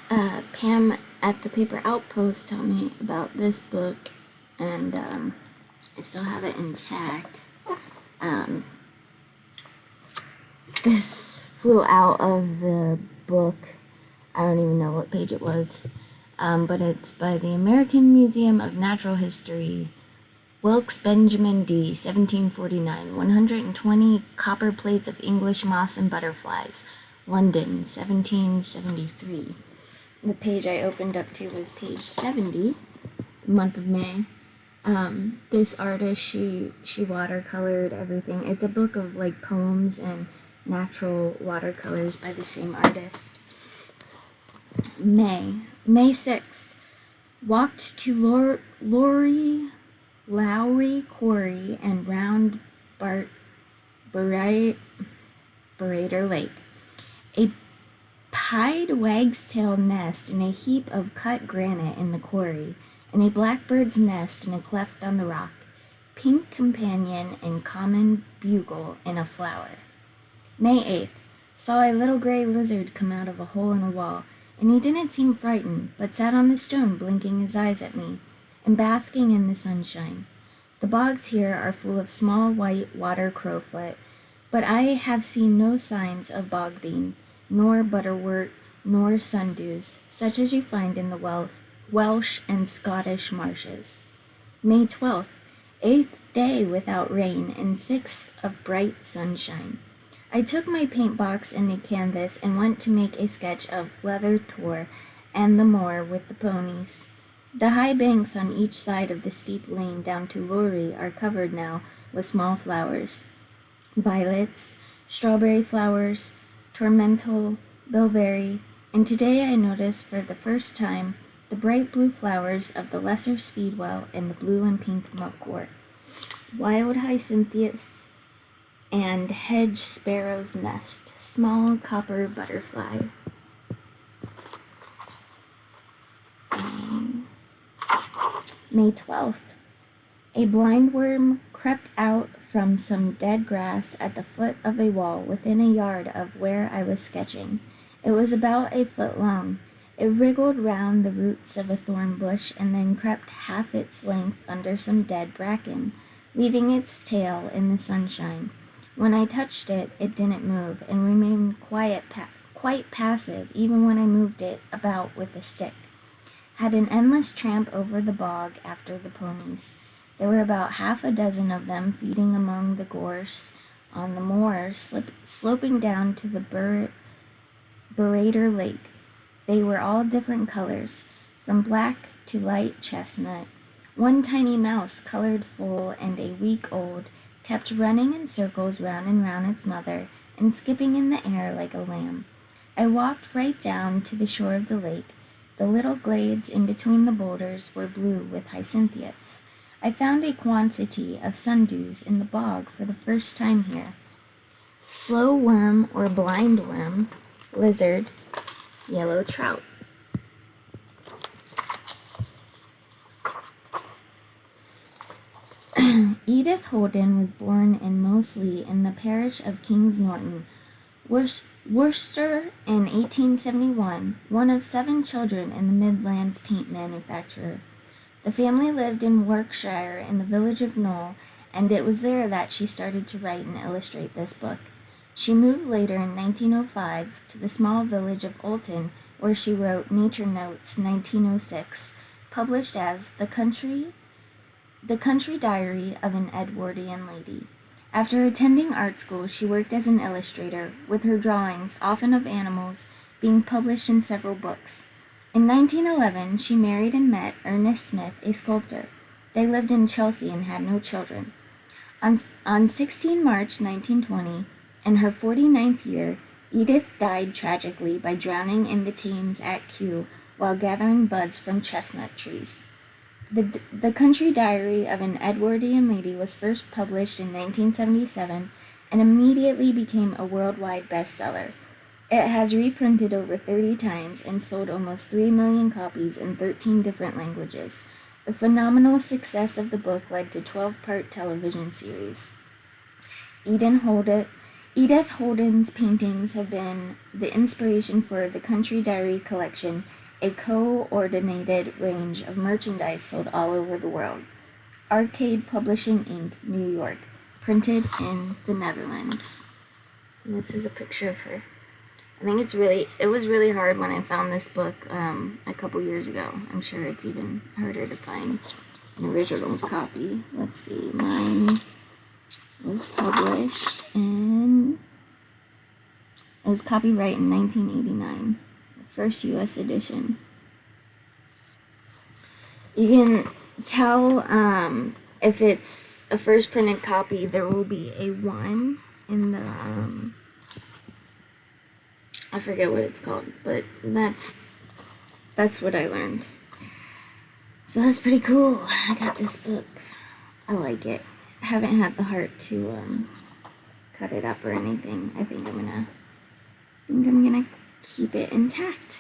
Pam at the Paper Outpost told me about this book, and I still have it intact. Um, this flew out of the book. I don't even know what page it was, but it's by the American Museum of Natural History, Wilkes Benjamin D., 1749, 120 copper plates of English moss and butterflies, London, 1773. The page I opened up to was page 70, month of May. This artist, she watercolored everything. It's a book of like poems and natural watercolors by the same artist. May 6th. Walked to Lowry Quarry and round Barrater Lake. A pied wagtail nest in a heap of cut granite in the quarry, and a blackbird's nest in a cleft on the rock, pink companion and common bugle in a flower. May 8th. Saw a little gray lizard come out of a hole in a wall, and he didn't seem frightened, but sat on the stone blinking his eyes at me, and basking in the sunshine. The bogs here are full of small white water crowfoot, but I have seen no signs of bog bean, nor butterwort, nor sundews, such as you find in the Welsh and Scottish marshes. May 12th, 8th day without rain, and 6th of bright sunshine. I took my paint box and a canvas and went to make a sketch of Leather Tor and the moor with the ponies. The high banks on each side of the steep lane down to Lowry are covered now with small flowers. Violets, strawberry flowers, tormental, bilberry, and today I noticed for the first time the bright blue flowers of the lesser speedwell and the blue and pink mugwort. Wild hyacinthus and hedge sparrow's nest, small copper butterfly. May 12th. A blindworm crept out from some dead grass at the foot of a wall within a yard of where I was sketching. It was about a foot long. It wriggled round the roots of a thorn bush and then crept half its length under some dead bracken, leaving its tail in the sunshine. When I touched it, it didn't move and remained quite passive even when I moved it about with a stick. Had an endless tramp over the bog after the ponies. There were about half a dozen of them feeding among the gorse on the moor, sloping down to the Barrater Lake. They were all different colors, from black to light chestnut. One tiny mouse, colored full and a week old, kept running in circles round and round its mother and skipping in the air like a lamb. I walked right down to the shore of the lake. The little glades in between the boulders were blue with hyacinthus. I found a quantity of sundews in the bog for the first time here. Slow worm or blind worm, lizard, yellow trout. Edith Holden was born in Moseley in the parish of Kings Norton, Worcester in 1871, one of 7 children in the Midlands paint manufacturer. The family lived in Warwickshire in the village of Knoll, and it was there that she started to write and illustrate this book. She moved later in 1905 to the small village of Olton, where she wrote Nature Notes 1906, published as The Country Diary of an Edwardian Lady. After attending art school, she worked as an illustrator, with her drawings, often of animals, being published in several books. In 1911, she married and met Ernest Smith, a sculptor. They lived in Chelsea and had no children. On 16 March 1920, in her 49th year, Edith died tragically by drowning in the Thames at Kew while gathering buds from chestnut trees. The Country Diary of an Edwardian Lady was first published in 1977 and immediately became a worldwide bestseller. It has reprinted over 30 times and sold almost 3 million copies in 13 different languages. The phenomenal success of the book led to 12-part television series. Edith Holden's paintings have been the inspiration for the Country Diary collection a coordinated range of merchandise sold all over the world. Arcade Publishing Inc., New York, printed in the Netherlands. And this is a picture of her. I think it was really hard when I found this book a couple years ago. I'm sure it's even harder to find an original copy. Let's see, mine was published in, it was copyright in 1989, the first U.S. edition. You can tell if it's a first printed copy, there will be a 1 in the, I forget what it's called, but that's what I learned. So that's pretty cool. I got this book. I like it. I haven't had the heart to cut it up or anything. I think I'm gonna keep it intact.